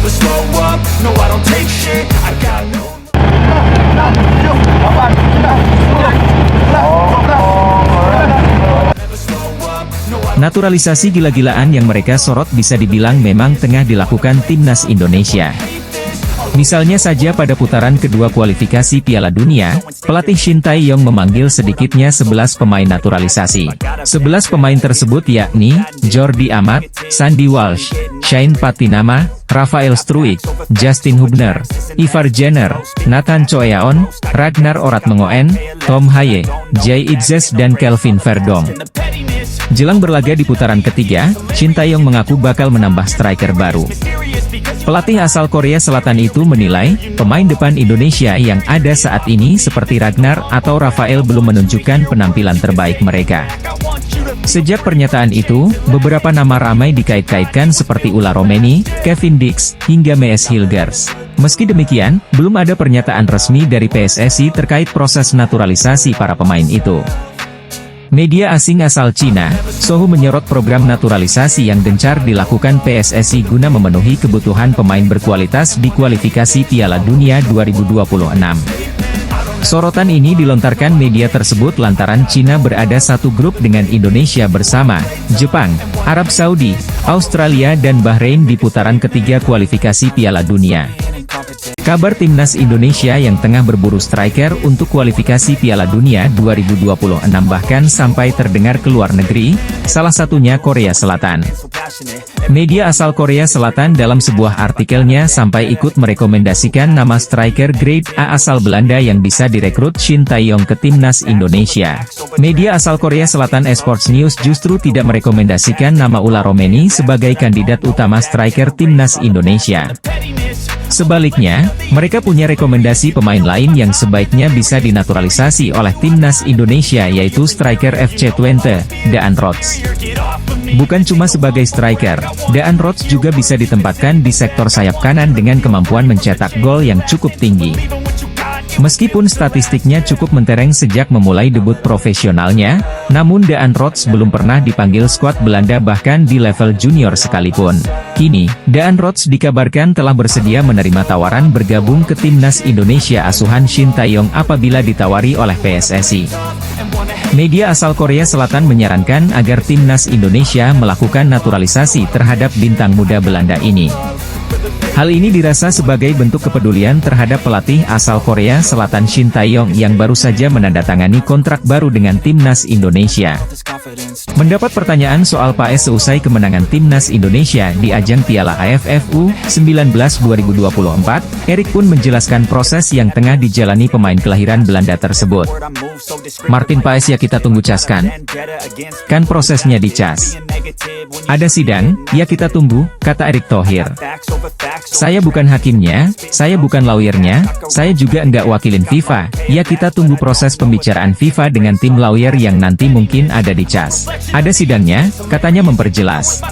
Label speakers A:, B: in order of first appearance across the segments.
A: never slow up, no I don't take shit, I got no.
B: Naturalisasi gila-gilaan yang mereka sorot bisa dibilang memang tengah dilakukan timnas Indonesia. Misalnya saja pada putaran kedua kualifikasi Piala Dunia, pelatih Shin Tae-yong memanggil sedikitnya 11 pemain naturalisasi. 11 pemain tersebut yakni, Jordi Amat, Sandy Walsh, Shane Patinama, Rafael Struijk, Justin Hubner, Ivar Jenner, Nathan Choeaon, Ragnar Oratmengoen, Tom Haye, Jay Itzes dan Kelvin Verdong. Jelang berlaga di putaran ketiga, Shin Tae-yong mengaku bakal menambah striker baru. Pelatih asal Korea Selatan itu menilai, pemain depan Indonesia yang ada saat ini seperti Ragnar atau Rafael belum menunjukkan penampilan terbaik mereka. Sejak pernyataan itu, beberapa nama ramai dikait-kaitkan seperti Ula Romeni, Kevin Dix, hingga Mees Hilgers. Meski demikian, belum ada pernyataan resmi dari PSSI terkait proses naturalisasi para pemain itu. Media asing asal Cina, Sohu menyorot program naturalisasi yang gencar dilakukan PSSI guna memenuhi kebutuhan pemain berkualitas di kualifikasi Piala Dunia 2026. Sorotan ini dilontarkan media tersebut lantaran Cina berada satu grup dengan Indonesia bersama Jepang, Arab Saudi, Australia dan Bahrain di putaran ketiga kualifikasi Piala Dunia. Kabar timnas Indonesia yang tengah berburu striker untuk kualifikasi Piala Dunia 2026 bahkan sampai terdengar ke luar negeri, salah satunya Korea Selatan. Media asal Korea Selatan dalam sebuah artikelnya sampai ikut merekomendasikan nama striker grade A asal Belanda yang bisa direkrut Shin Tae-yong ke timnas Indonesia. Media asal Korea Selatan Esports News justru tidak merekomendasikan nama Ula Romeni sebagai kandidat utama striker timnas Indonesia. Sebaliknya, mereka punya rekomendasi pemain lain yang sebaiknya bisa dinaturalisasi oleh timnas Indonesia yaitu striker FC Twente, Daan Rots. Bukan cuma sebagai striker, Daan Rots juga bisa ditempatkan di sektor sayap kanan dengan kemampuan mencetak gol yang cukup tinggi. Meskipun statistiknya cukup mentereng sejak memulai debut profesionalnya, namun Daan Rots belum pernah dipanggil skuad Belanda bahkan di level junior sekalipun. Kini, Daan Rots dikabarkan telah bersedia menerima tawaran bergabung ke timnas Indonesia asuhan Shin Tae-yong apabila ditawari oleh PSSI. Media asal Korea Selatan menyarankan agar timnas Indonesia melakukan naturalisasi terhadap bintang muda Belanda ini. Hal ini dirasa sebagai bentuk kepedulian terhadap pelatih asal Korea Selatan Shin Tae-yong yang baru saja menandatangani kontrak baru dengan timnas Indonesia. Mendapat pertanyaan soal PAS seusai kemenangan timnas Indonesia di ajang Piala AFF U19 2024, Erik pun menjelaskan proses yang tengah dijalani pemain kelahiran Belanda tersebut. Martin PAS ya kita tunggu cas kan? Kan prosesnya di cas. Ada sidang, ya kita tunggu, kata Erick Thohir. Saya bukan hakimnya, saya bukan lawyernya, saya juga enggak wakilin FIFA, ya kita tunggu proses pembicaraan FIFA dengan tim lawyer yang nanti mungkin ada di cas. Ada sidangnya, katanya memperjelas.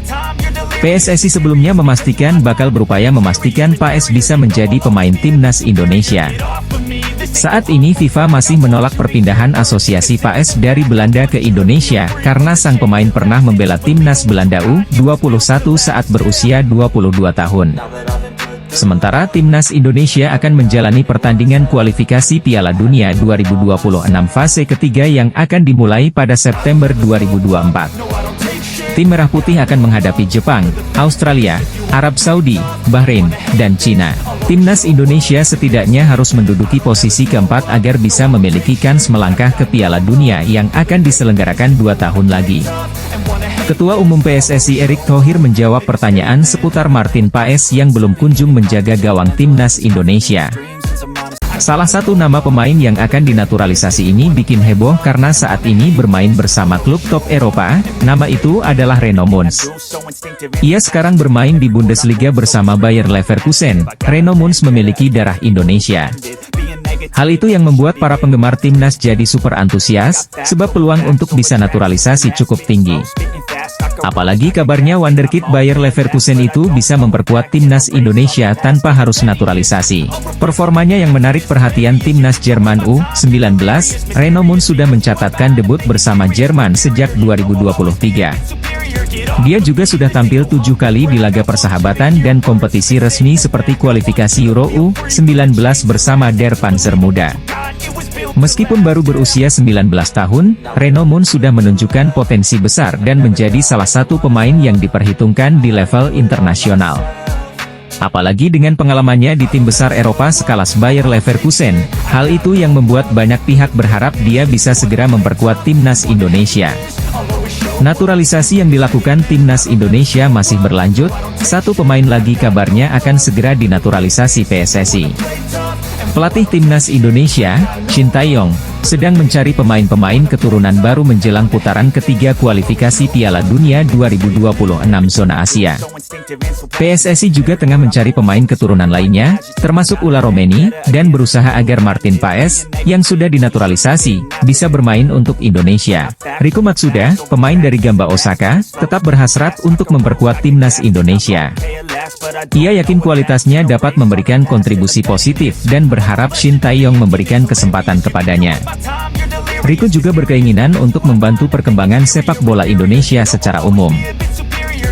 B: PSSI sebelumnya memastikan bakal berupaya memastikan PAS bisa menjadi pemain timnas Indonesia. Saat ini FIFA masih menolak perpindahan asosiasi PAS dari Belanda ke Indonesia karena sang pemain pernah membela timnas Belanda U21 saat berusia 22 tahun. Sementara timnas Indonesia akan menjalani pertandingan kualifikasi Piala Dunia 2026 fase ketiga yang akan dimulai pada September 2024. Tim Merah Putih akan menghadapi Jepang, Australia, Arab Saudi, Bahrain, dan Cina. Timnas Indonesia setidaknya harus menduduki posisi keempat agar bisa memiliki kans melangkah ke Piala Dunia yang akan diselenggarakan 2 tahun lagi. Ketua Umum PSSI Erick Thohir menjawab pertanyaan seputar Martin PAS yang belum kunjung menjaga gawang timnas Indonesia. Salah satu nama pemain yang akan dinaturalisasi ini bikin heboh karena saat ini bermain bersama klub top Eropa, nama itu adalah Reno Mons. Ia sekarang bermain di Bundesliga bersama Bayer Leverkusen. Reno Mons memiliki darah Indonesia. Hal itu yang membuat para penggemar timnas jadi super antusias, sebab peluang untuk bisa naturalisasi cukup tinggi. Apalagi kabarnya wonderkid Bayer Leverkusen itu bisa memperkuat timnas Indonesia tanpa harus naturalisasi. Performanya yang menarik perhatian timnas Jerman U19, Reno Moon sudah mencatatkan debut bersama Jerman sejak 2023. Dia juga sudah tampil 7 kali di laga persahabatan dan kompetisi resmi seperti kualifikasi Euro U19 bersama Der Panzer Muda. Meskipun baru berusia 19 tahun, Reno Moon sudah menunjukkan potensi besar dan menjadi salah satu pemain yang diperhitungkan di level internasional. Apalagi dengan pengalamannya di tim besar Eropa sekelas Bayer Leverkusen, hal itu yang membuat banyak pihak berharap dia bisa segera memperkuat timnas Indonesia. Naturalisasi yang dilakukan timnas Indonesia masih berlanjut, satu pemain lagi kabarnya akan segera dinaturalisasi PSSI. Pelatih timnas Indonesia, Shin Tae-yong, sedang mencari pemain-pemain keturunan baru menjelang putaran ketiga kualifikasi Piala Dunia 2026 zona Asia. PSSI juga tengah mencari pemain keturunan lainnya, termasuk Ula Romeni, dan berusaha agar Martin Paes, yang sudah dinaturalisasi, bisa bermain untuk Indonesia. Riko Matsuda, pemain dari Gamba Osaka, tetap berhasrat untuk memperkuat timnas Indonesia. Ia yakin kualitasnya dapat memberikan kontribusi positif dan berharap Shin Tae-yong memberikan kesempatan kepadanya. Riko juga berkeinginan untuk membantu perkembangan sepak bola Indonesia secara umum.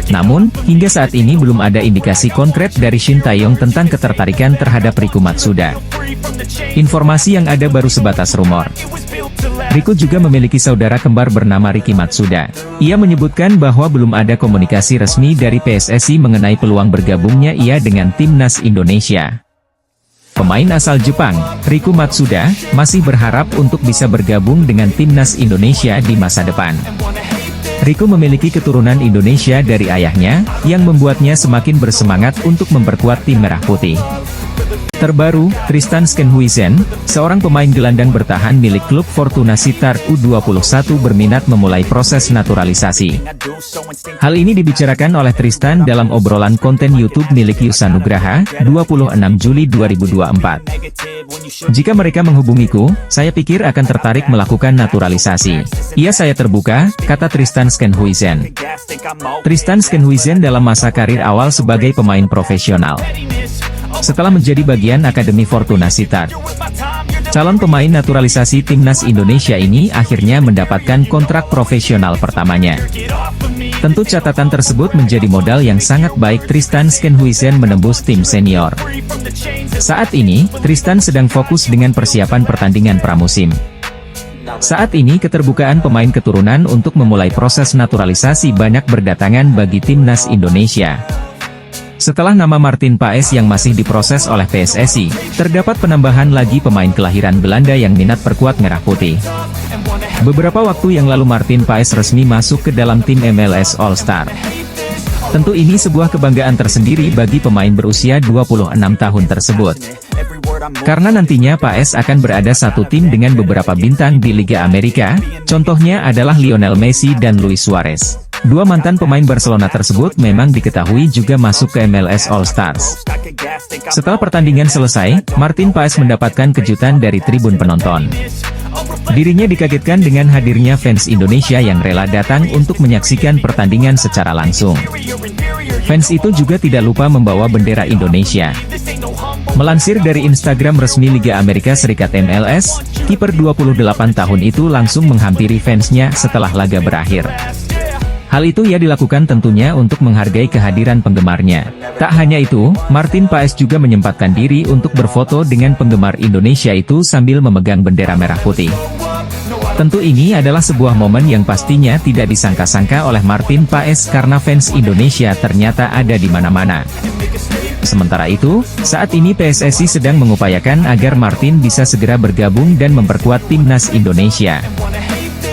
B: Namun, hingga saat ini belum ada indikasi konkret dari Shin Tae-yong tentang ketertarikan terhadap Riko Matsuda. Informasi yang ada baru sebatas rumor. Riko juga memiliki saudara kembar bernama Riki Matsuda. Ia menyebutkan bahwa belum ada komunikasi resmi dari PSSI mengenai peluang bergabungnya ia dengan timnas Indonesia. Pemain asal Jepang, Riko Matsuda, masih berharap untuk bisa bergabung dengan timnas Indonesia di masa depan. Riko memiliki keturunan Indonesia dari ayahnya, yang membuatnya semakin bersemangat untuk memperkuat tim Merah Putih. Terbaru, Tristan Skenhuisen, seorang pemain gelandang bertahan milik klub Fortuna Sittard U21 berminat memulai proses naturalisasi. Hal ini dibicarakan oleh Tristan dalam obrolan konten YouTube milik Yusa Nugraha, 26 Juli 2024. Jika mereka menghubungiku, saya pikir akan tertarik melakukan naturalisasi. Iya, saya terbuka, kata Tristan Skenhuisen. Tristan Skenhuisen dalam masa karir awal sebagai pemain profesional. Setelah menjadi bagian Akademi Fortuna Sittard, calon pemain naturalisasi timnas Indonesia ini akhirnya mendapatkan kontrak profesional pertamanya. Tentu catatan tersebut menjadi modal yang sangat baik Tristan Skenhuisen menembus tim senior. Saat ini, Tristan sedang fokus dengan persiapan pertandingan pramusim. Saat ini keterbukaan pemain keturunan untuk memulai proses naturalisasi banyak berdatangan bagi timnas Indonesia. Setelah nama Martin Paes yang masih diproses oleh PSSI, terdapat penambahan lagi pemain kelahiran Belanda yang minat perkuat Merah Putih. Beberapa waktu yang lalu Martin Paes resmi masuk ke dalam tim MLS All Star. Tentu ini sebuah kebanggaan tersendiri bagi pemain berusia 26 tahun tersebut. Karena nantinya Paes akan berada satu tim dengan beberapa bintang di Liga Amerika, contohnya adalah Lionel Messi dan Luis Suarez. Dua mantan pemain Barcelona tersebut memang diketahui juga masuk ke MLS All Stars. Setelah pertandingan selesai, Martin Paes mendapatkan kejutan dari tribun penonton. Dirinya dikagetkan dengan hadirnya fans Indonesia yang rela datang untuk menyaksikan pertandingan secara langsung. Fans itu juga tidak lupa membawa bendera Indonesia. Melansir dari Instagram resmi Liga Amerika Serikat MLS, kiper 28 tahun itu langsung menghampiri fansnya setelah laga berakhir. Hal itu ia dilakukan tentunya untuk menghargai kehadiran penggemarnya. Tak hanya itu, Martin Paes juga menyempatkan diri untuk berfoto dengan penggemar Indonesia itu sambil memegang bendera Merah Putih. Tentu ini adalah sebuah momen yang pastinya tidak disangka-sangka oleh Martin Paes karena fans Indonesia ternyata ada di mana-mana. Sementara itu, saat ini PSSI sedang mengupayakan agar Martin bisa segera bergabung dan memperkuat timnas Indonesia.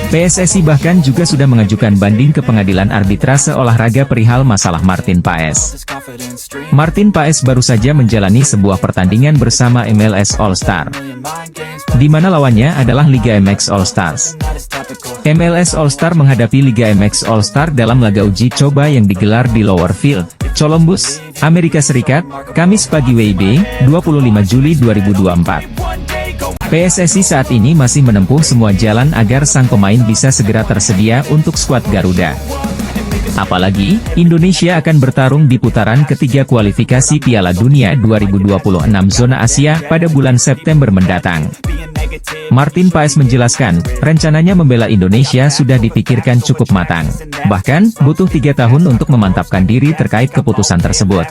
B: PSSI bahkan juga sudah mengajukan banding ke pengadilan arbitrase olahraga perihal masalah Martin Paes. Martin Paes baru saja menjalani sebuah pertandingan bersama MLS All Star, di mana lawannya adalah Liga MX All Stars. MLS All Star menghadapi Liga MX All Star dalam laga uji coba yang digelar di Lower Field, Columbus, Amerika Serikat, Kamis pagi WIB, 25 Juli 2024. PSSI saat ini masih menempuh semua jalan agar sang pemain bisa segera tersedia untuk skuad Garuda. Apalagi, Indonesia akan bertarung di putaran ketiga kualifikasi Piala Dunia 2026 zona Asia pada bulan September mendatang. Martin Paes menjelaskan, rencananya membela Indonesia sudah dipikirkan cukup matang. Bahkan, butuh 3 tahun untuk memantapkan diri terkait keputusan tersebut.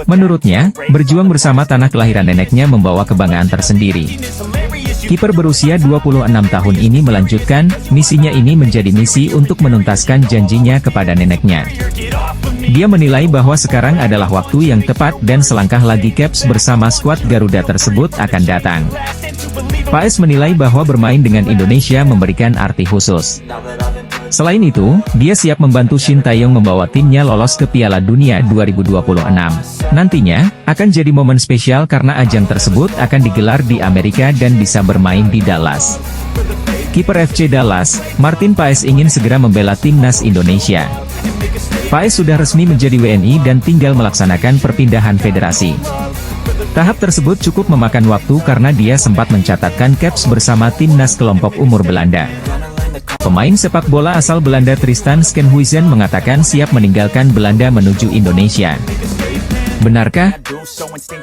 B: Menurutnya, berjuang bersama tanah kelahiran neneknya membawa kebanggaan tersendiri. Kiper berusia 26 tahun ini melanjutkan, misinya ini menjadi misi untuk menuntaskan janjinya kepada neneknya. Dia menilai bahwa sekarang adalah waktu yang tepat dan selangkah lagi Caps bersama skuad Garuda tersebut akan datang. Paes menilai bahwa bermain dengan Indonesia memberikan arti khusus. Selain itu, dia siap membantu Shin Tae-yong membawa timnya lolos ke Piala Dunia 2026. Nantinya, akan jadi momen spesial karena ajang tersebut akan digelar di Amerika dan bisa bermain di Dallas. Kiper FC Dallas, Martin Paes ingin segera membela timnas Indonesia. Paes sudah resmi menjadi WNI dan tinggal melaksanakan perpindahan federasi. Tahap tersebut cukup memakan waktu karena dia sempat mencatatkan caps bersama timnas kelompok umur Belanda. Pemain sepak bola asal Belanda Tristan Schenhuisen mengatakan siap meninggalkan Belanda menuju Indonesia. Benarkah?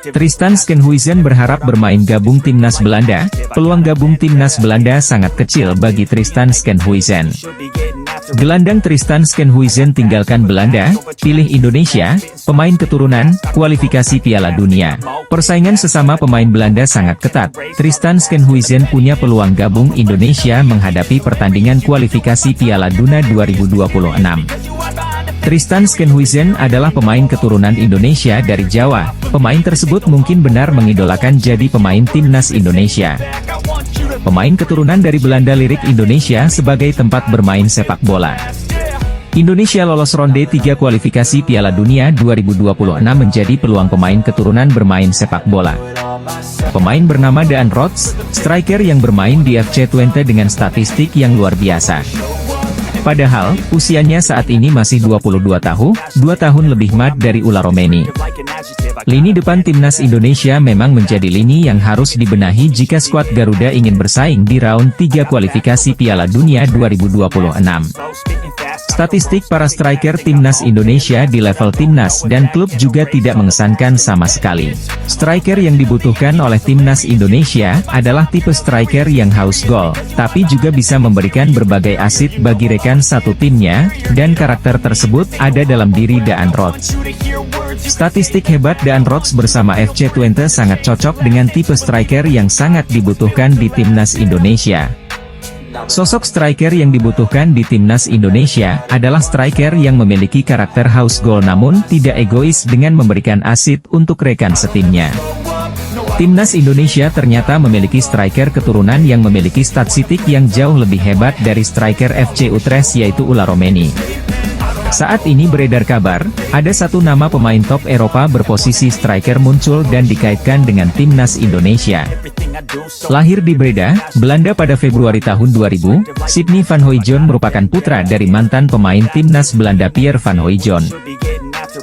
B: Tristan Schenhuisen berharap bermain gabung timnas Belanda. Peluang gabung timnas Belanda sangat kecil bagi Tristan Schenhuisen. Gelandang Tristan Schenhuisen tinggalkan Belanda, pilih Indonesia, pemain keturunan, kualifikasi Piala Dunia. Persaingan sesama pemain Belanda sangat ketat. Tristan Schenhuisen punya peluang gabung Indonesia menghadapi pertandingan kualifikasi Piala Dunia 2026. Tristan Schenhuisen adalah pemain keturunan Indonesia dari Jawa. Pemain tersebut mungkin benar mengidolakan jadi pemain timnas Indonesia. Pemain keturunan dari Belanda lirik Indonesia sebagai tempat bermain sepak bola. Indonesia lolos ronde 3 kualifikasi Piala Dunia 2026 menjadi peluang pemain keturunan bermain sepak bola. Pemain bernama Daan Rots, striker yang bermain di FC Twente dengan statistik yang luar biasa. Padahal, usianya saat ini masih 22 tahun, 2 tahun lebih mat dari Ula Romeni. Lini depan timnas Indonesia memang menjadi lini yang harus dibenahi jika skuad Garuda ingin bersaing di round 3 kualifikasi Piala Dunia 2026. Statistik para striker timnas Indonesia di level timnas dan klub juga tidak mengesankan sama sekali. Striker yang dibutuhkan oleh timnas Indonesia adalah tipe striker yang haus gol, tapi juga bisa memberikan berbagai asit bagi rekan satu timnya, dan karakter tersebut ada dalam diri Daan Rots. Statistik hebat Daan Rots bersama FC Twente sangat cocok dengan tipe striker yang sangat dibutuhkan di timnas Indonesia. Sosok striker yang dibutuhkan di timnas Indonesia adalah striker yang memiliki karakter haus gol namun tidak egois dengan memberikan asit untuk rekan setimnya. Timnas Indonesia ternyata memiliki striker keturunan yang memiliki statistik yang jauh lebih hebat dari striker FC Utrecht yaitu Ula Romeni. Saat ini beredar kabar, ada satu nama pemain top Eropa berposisi striker muncul dan dikaitkan dengan timnas Indonesia. Lahir di Breda, Belanda pada Februari tahun 2000, Sidney van Hooijdonk merupakan putra dari mantan pemain timnas Belanda Pierre van Hooijdonk.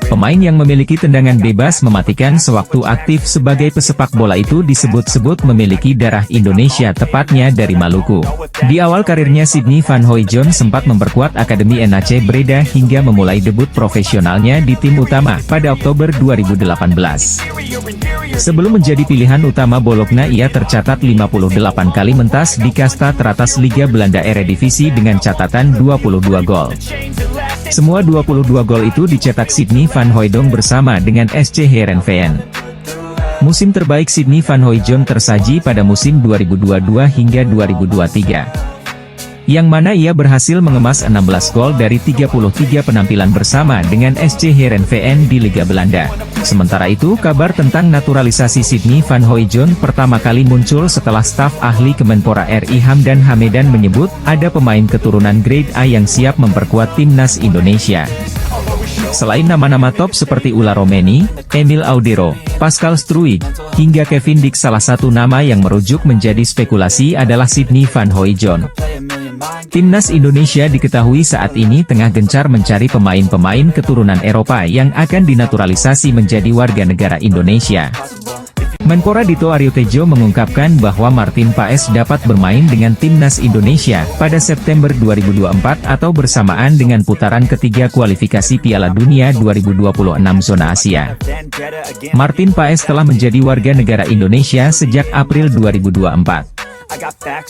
B: Pemain yang memiliki tendangan bebas mematikan sewaktu aktif sebagai pesepak bola itu disebut-sebut memiliki darah Indonesia tepatnya dari Maluku. Di awal karirnya Sidney van Hooijdonk sempat memperkuat Akademi NAC Breda hingga memulai debut profesionalnya di tim utama pada Oktober 2018. Sebelum menjadi pilihan utama Bologna ia tercatat 58 kali mentas di kasta teratas Liga Belanda Eredivisie dengan catatan 22 gol. Semua 22 gol itu dicetak Sidney van Hooijdonk bersama dengan SC Heerenveen. Musim terbaik Sidney van Hooijdonk tersaji pada musim 2022 hingga 2023. Yang mana ia berhasil mengemas 16 gol dari 33 penampilan bersama dengan SC Heerenveen di Liga Belanda. Sementara itu kabar tentang naturalisasi Sidney van Hooijdonk pertama kali muncul setelah staf ahli Kemenpora RI Hamdan Hamedan menyebut ada pemain keturunan grade A yang siap memperkuat timnas Indonesia. Selain nama-nama top seperti Ula Romeni, Emil Audero, Pascal Struijk, hingga Kevin Dix, salah satu nama yang merujuk menjadi spekulasi adalah Sidney van Hooijdonk. Timnas Indonesia diketahui saat ini tengah gencar mencari pemain-pemain keturunan Eropa yang akan dinaturalisasi menjadi warga negara Indonesia. Menpora Dito Aryo Tejo mengungkapkan bahwa Martin Paes dapat bermain dengan timnas Indonesia pada September 2024 atau bersamaan dengan putaran ketiga kualifikasi Piala Dunia 2026 zona Asia. Martin Paes telah menjadi warga negara Indonesia sejak April 2024.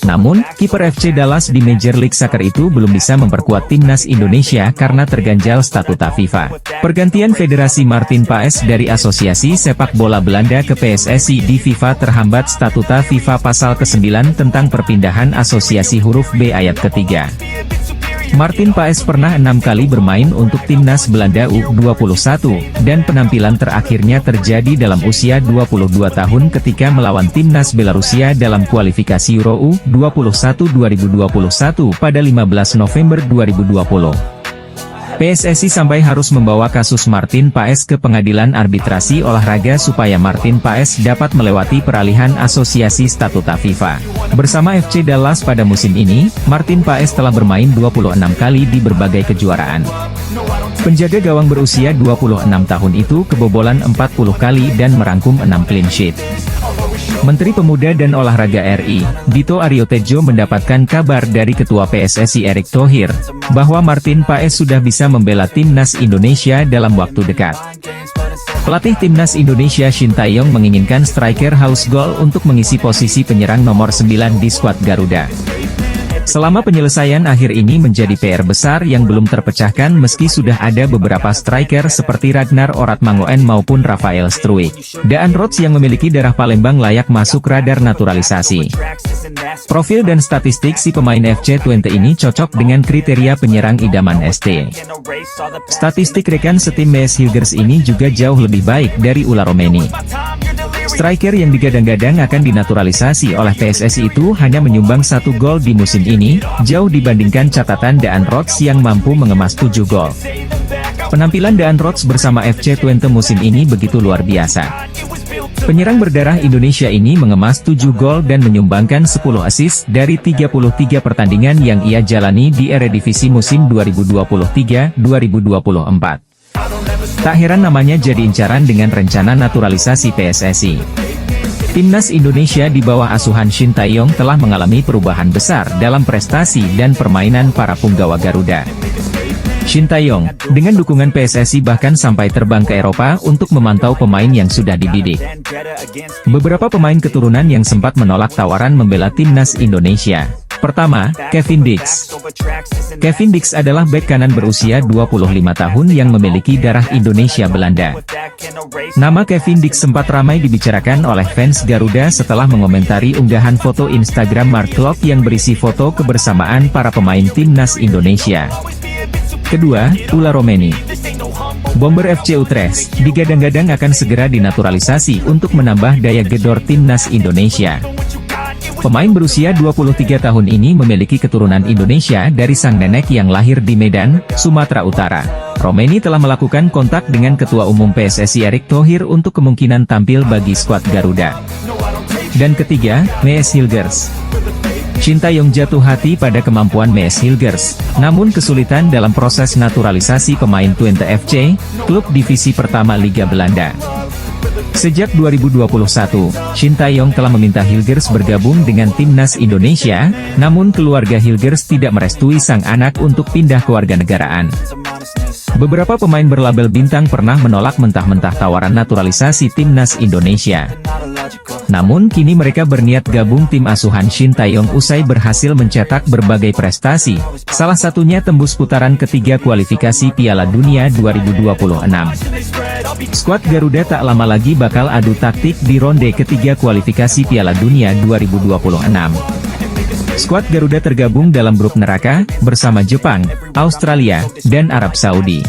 B: Namun, kiper FC Dallas di Major League Soccer itu belum bisa memperkuat timnas Indonesia karena terganjal statuta FIFA. Pergantian Federasi Martin Paes dari Asosiasi Sepak Bola Belanda ke PSSI di FIFA terhambat statuta FIFA pasal ke-9 tentang perpindahan asosiasi huruf B ayat ketiga. Martin Paes pernah 6 kali bermain untuk timnas Belanda U21, dan penampilan terakhirnya terjadi dalam usia 22 tahun ketika melawan timnas Belarusia dalam kualifikasi Euro U21 2021 pada 15 November 2020. PSSI sampai harus membawa kasus Martin Paes ke pengadilan arbitrasi olahraga supaya Martin Paes dapat melewati peralihan asosiasi statuta FIFA. Bersama FC Dallas pada musim ini, Martin Paes telah bermain 26 kali di berbagai kejuaraan. Penjaga gawang berusia 26 tahun itu kebobolan 40 kali dan merangkum 6 clean sheet. Menteri Pemuda dan Olahraga RI, Dito Aryo Tejo mendapatkan kabar dari Ketua PSSI Erick Thohir, bahwa Martin Paes sudah bisa membela timnas Indonesia dalam waktu dekat. Pelatih timnas Indonesia Shin Tae-yong menginginkan striker Haus Gol untuk mengisi posisi penyerang nomor 9 di skuad Garuda. Selama penyelesaian akhir ini menjadi PR besar yang belum terpecahkan meski sudah ada beberapa striker seperti Ragnar Oratmangoen maupun Rafael Struijk. Daan Rots yang memiliki darah Palembang layak masuk radar naturalisasi. Profil dan statistik si pemain FC20 ini cocok dengan kriteria penyerang idaman ST. Statistik rekan setim Mees Hilgers ini juga jauh lebih baik dari Ula Romeni. Striker yang digadang-gadang akan dinaturalisasi oleh PSSI itu hanya menyumbang 1 gol di musim ini, jauh dibandingkan catatan Daan Rots yang mampu mengemas 7 gol. Penampilan Daan Rots bersama FC20 musim ini begitu luar biasa. Penyerang berdarah Indonesia ini mengemas 7 gol dan menyumbangkan 10 assist dari 33 pertandingan yang ia jalani di Eredivisie musim 2023-2024. Tak heran namanya jadi incaran dengan rencana naturalisasi PSSI. Timnas Indonesia di bawah asuhan Shin Tae-yong telah mengalami perubahan besar dalam prestasi dan permainan para punggawa Garuda. Shin Tae-yong, dengan dukungan PSSI bahkan sampai terbang ke Eropa untuk memantau pemain yang sudah dibidik. Beberapa pemain keturunan yang sempat menolak tawaran membela timnas Indonesia. Pertama, Kevin Dix. Kevin Dix adalah bek kanan berusia 25 tahun yang memiliki darah Indonesia Belanda. Nama Kevin Dix sempat ramai dibicarakan oleh fans Garuda setelah mengomentari unggahan foto Instagram Mark Klok yang berisi foto kebersamaan para pemain timnas Indonesia. Kedua, Ula Romeni. Bomber FC Utrecht, digadang-gadang akan segera dinaturalisasi untuk menambah daya gedor timnas Indonesia. Pemain berusia 23 tahun ini memiliki keturunan Indonesia dari sang nenek yang lahir di Medan, Sumatera Utara. Romeni telah melakukan kontak dengan Ketua Umum PSSI Erick Thohir untuk kemungkinan tampil bagi skuad Garuda. Dan ketiga, Mees Hilgers. Shin Tae-yong jatuh hati pada kemampuan Mees Hilgers, namun kesulitan dalam proses naturalisasi pemain Twente FC, klub divisi pertama Liga Belanda. Sejak 2021, Shin Tae-yong telah meminta Hilgers bergabung dengan timnas Indonesia, namun keluarga Hilgers tidak merestui sang anak untuk pindah kewarganegaraan. Beberapa pemain berlabel bintang pernah menolak mentah-mentah tawaran naturalisasi timnas Indonesia. Namun kini mereka berniat gabung tim asuhan Shin Tae-yong usai berhasil mencetak berbagai prestasi, salah satunya tembus putaran ketiga kualifikasi Piala Dunia 2026. Skuad Garuda tak lama lagi bakal adu taktik di ronde ketiga kualifikasi Piala Dunia 2026. Skuad Garuda tergabung dalam grup neraka, bersama Jepang, Australia, dan Arab Saudi.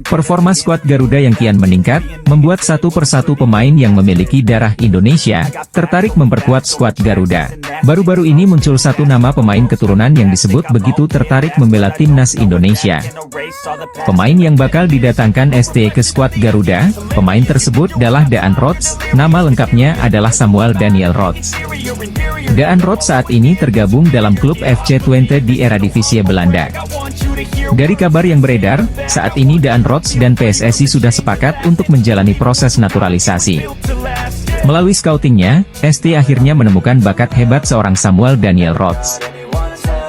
B: Performa skuad Garuda yang kian meningkat, membuat satu persatu pemain yang memiliki darah Indonesia, tertarik memperkuat skuad Garuda. Baru-baru ini muncul satu nama pemain keturunan yang disebut begitu tertarik membela timnas Indonesia. Pemain yang bakal didatangkan ST ke skuad Garuda, pemain tersebut adalah Daan Rots, nama lengkapnya adalah Samuel Daniel Rots. Daan Rots saat ini tergabung dalam klub FC20 di Eredivisie Belanda. Dari kabar yang beredar, saat ini Daan Rots dan PSSI sudah sepakat untuk menjalani proses naturalisasi. Melalui scoutingnya, ST akhirnya menemukan bakat hebat seorang Samuel Daniel Rhodes.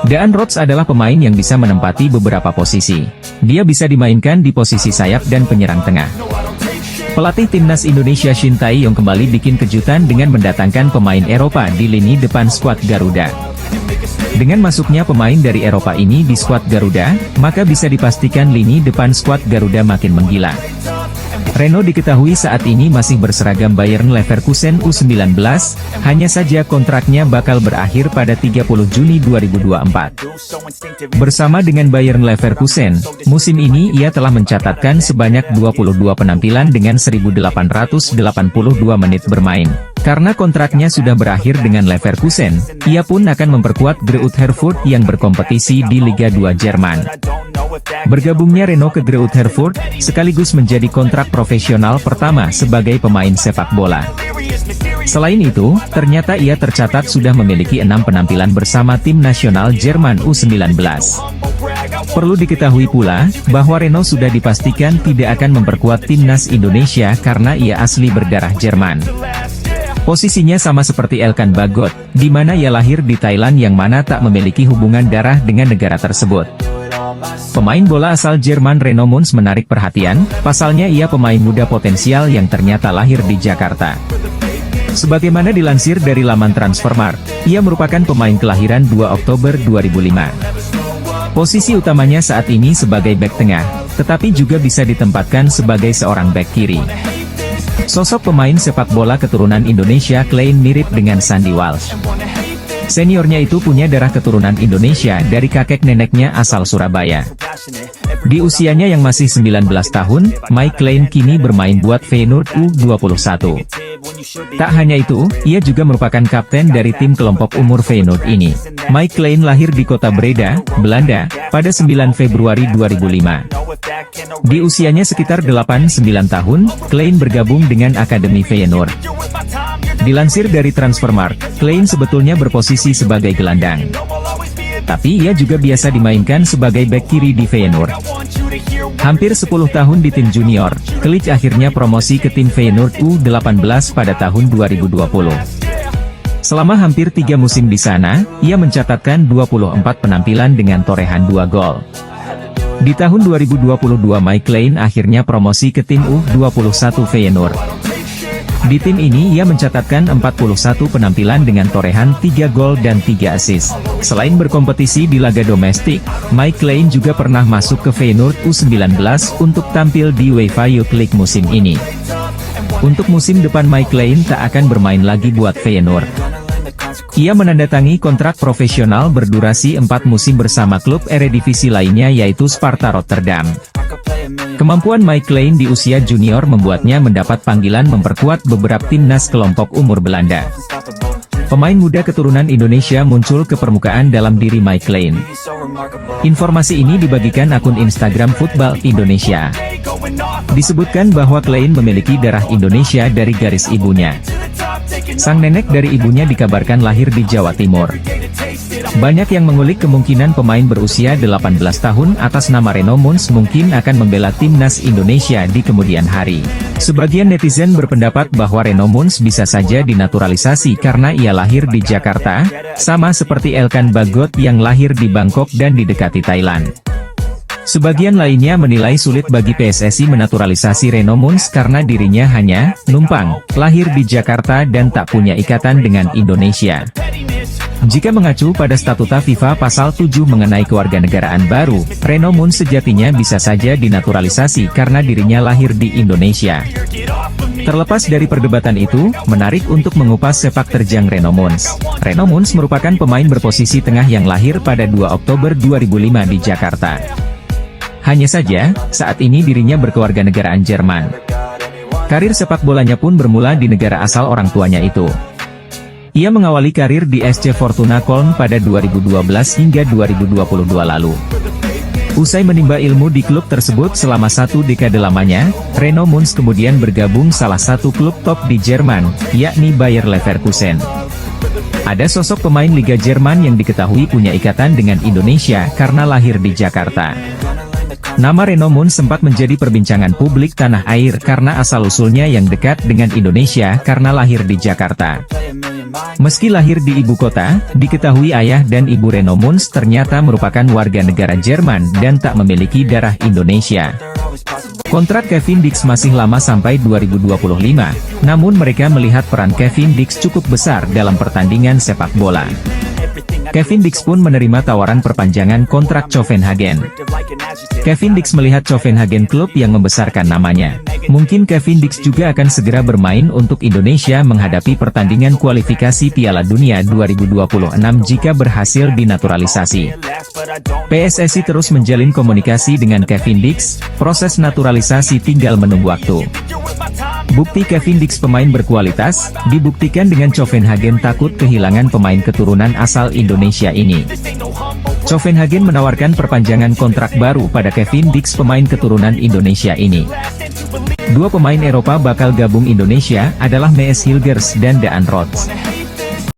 B: Daan Rhodes adalah pemain yang bisa menempati beberapa posisi. Dia bisa dimainkan di posisi sayap dan penyerang tengah. Pelatih timnas Indonesia Shin Tae-yong kembali bikin kejutan dengan mendatangkan pemain Eropa di lini depan skuad Garuda. Dengan masuknya pemain dari Eropa ini di skuad Garuda, maka bisa dipastikan lini depan skuad Garuda makin menggila. Reno diketahui saat ini masih berseragam Bayern Leverkusen U19, hanya saja kontraknya bakal berakhir pada 30 Juni 2024. Bersama dengan Bayern Leverkusen, musim ini ia telah mencatatkan sebanyak 22 penampilan dengan 1882 menit bermain. Karena kontraknya sudah berakhir dengan Leverkusen, ia pun akan memperkuat Greuther Fürth yang berkompetisi di Liga 2 Jerman. Bergabungnya Reno ke Greuther Fürth, sekaligus menjadi kontrak profesional pertama sebagai pemain sepak bola. Selain itu, ternyata ia tercatat sudah memiliki 6 penampilan bersama tim nasional Jerman U19. Perlu diketahui pula, bahwa Reno sudah dipastikan tidak akan memperkuat timnas Indonesia karena ia asli berdarah Jerman. Posisinya sama seperti Elkan Bagot, di mana ia lahir di Thailand yang mana tak memiliki hubungan darah dengan negara tersebut. Pemain bola asal Jerman Reno Munz menarik perhatian, pasalnya ia pemain muda potensial yang ternyata lahir di Jakarta. Sebagaimana dilansir dari laman Transfermarkt, ia merupakan pemain kelahiran 2 Oktober 2005. Posisi utamanya saat ini sebagai bek tengah, tetapi juga bisa ditempatkan sebagai seorang bek kiri. Sosok pemain sepak bola keturunan Indonesia Klein mirip dengan Sandy Walsh. Seniornya itu punya darah keturunan Indonesia dari kakek neneknya asal Surabaya. Di usianya yang masih 19 tahun, Mike Klein kini bermain buat Feyenoord U21. Tak hanya itu, ia juga merupakan kapten dari tim kelompok umur Feyenoord ini. Mike Klein lahir di kota Breda, Belanda, pada 9 Februari 2005. Di usianya sekitar 8-9 tahun, Klein bergabung dengan Akademi Feyenoord. Dilansir dari Transfermarkt, Klein sebetulnya berposisi sebagai gelandang. Tapi ia juga biasa dimainkan sebagai bek kiri di Feyenoord. Hampir 10 tahun di tim junior, Klein akhirnya promosi ke tim Feyenoord U18 pada tahun 2020. Selama hampir 3 musim di sana, ia mencatatkan 24 penampilan dengan torehan 2 gol. Di tahun 2022 Mike Klein akhirnya promosi ke tim U21 Feyenoord. Di tim ini ia mencatatkan 41 penampilan dengan torehan 3 gol dan 3 assist. Selain berkompetisi di laga domestik, Mike Klein juga pernah masuk ke Feyenoord U19 untuk tampil di UEFA Youth League musim ini. Untuk musim depan Mike Klein tak akan bermain lagi buat Feyenoord. Ia menandatangi kontrak profesional berdurasi 4 musim bersama klub Eredivisie lainnya yaitu Sparta Rotterdam. Kemampuan Mike Klein di usia junior membuatnya mendapat panggilan memperkuat beberapa timnas kelompok umur Belanda. Pemain muda keturunan Indonesia muncul ke permukaan dalam diri Mike Klein. Informasi ini dibagikan akun Instagram Football Indonesia. Disebutkan bahwa Klein memiliki darah Indonesia dari garis ibunya. Sang nenek dari ibunya dikabarkan lahir di Jawa Timur. Banyak yang mengulik kemungkinan pemain berusia 18 tahun atas nama Reno Munz mungkin akan membela timnas Indonesia di kemudian hari. Sebagian netizen berpendapat bahwa Reno Munz bisa saja dinaturalisasi karena ia lahir di Jakarta, sama seperti Elkan Bagot yang lahir di Bangkok dan didekati Thailand. Sebagian lainnya menilai sulit bagi PSSI menaturalisasi Reno Munz karena dirinya hanya numpang, lahir di Jakarta dan tak punya ikatan dengan Indonesia. Jika mengacu pada statuta FIFA pasal 7 mengenai kewarganegaraan baru, Reno Munz sejatinya bisa saja dinaturalisasi karena dirinya lahir di Indonesia. Terlepas dari perdebatan itu, menarik untuk mengupas sepak terjang Reno Munz. Reno Munz merupakan pemain berposisi tengah yang lahir pada 2 Oktober 2005 di Jakarta. Hanya saja, saat ini dirinya berkewarganegaraan Jerman. Karir sepak bolanya pun bermula di negara asal orang tuanya itu. Ia mengawali karir di SC Fortuna Köln pada 2012 hingga 2022 lalu. Usai menimba ilmu di klub tersebut selama 1 dekade lamanya, Reno Munz kemudian bergabung salah satu klub top di Jerman, yakni Bayer Leverkusen. Ada sosok pemain Liga Jerman yang diketahui punya ikatan dengan Indonesia karena lahir di Jakarta. Nama Reno Moon sempat menjadi perbincangan publik tanah air karena asal-usulnya yang dekat dengan Indonesia karena lahir di Jakarta. Meski lahir di ibu kota, diketahui ayah dan ibu Reno Moon ternyata merupakan warga negara Jerman dan tak memiliki darah Indonesia. Kontrak Kevin Dix masih lama sampai 2025, namun mereka melihat peran Kevin Dix cukup besar dalam pertandingan sepak bola. Kevin Dix pun menerima tawaran perpanjangan kontrak Copenhagen. Kevin Dix melihat Copenhagen klub yang membesarkan namanya. Mungkin Kevin Dix juga akan segera bermain untuk Indonesia menghadapi pertandingan kualifikasi Piala Dunia 2026 jika berhasil dinaturalisasi. PSSI terus menjalin komunikasi dengan Kevin Dix, proses naturalisasi tinggal menunggu waktu. Bukti Kevin Dix pemain berkualitas, dibuktikan dengan Copenhagen takut kehilangan pemain keturunan asal Indonesia ini. Copenhagen menawarkan perpanjangan kontrak baru pada Kevin Dix pemain keturunan Indonesia ini. Dua pemain Eropa bakal gabung Indonesia adalah Mees Hilgers dan Daan Rots.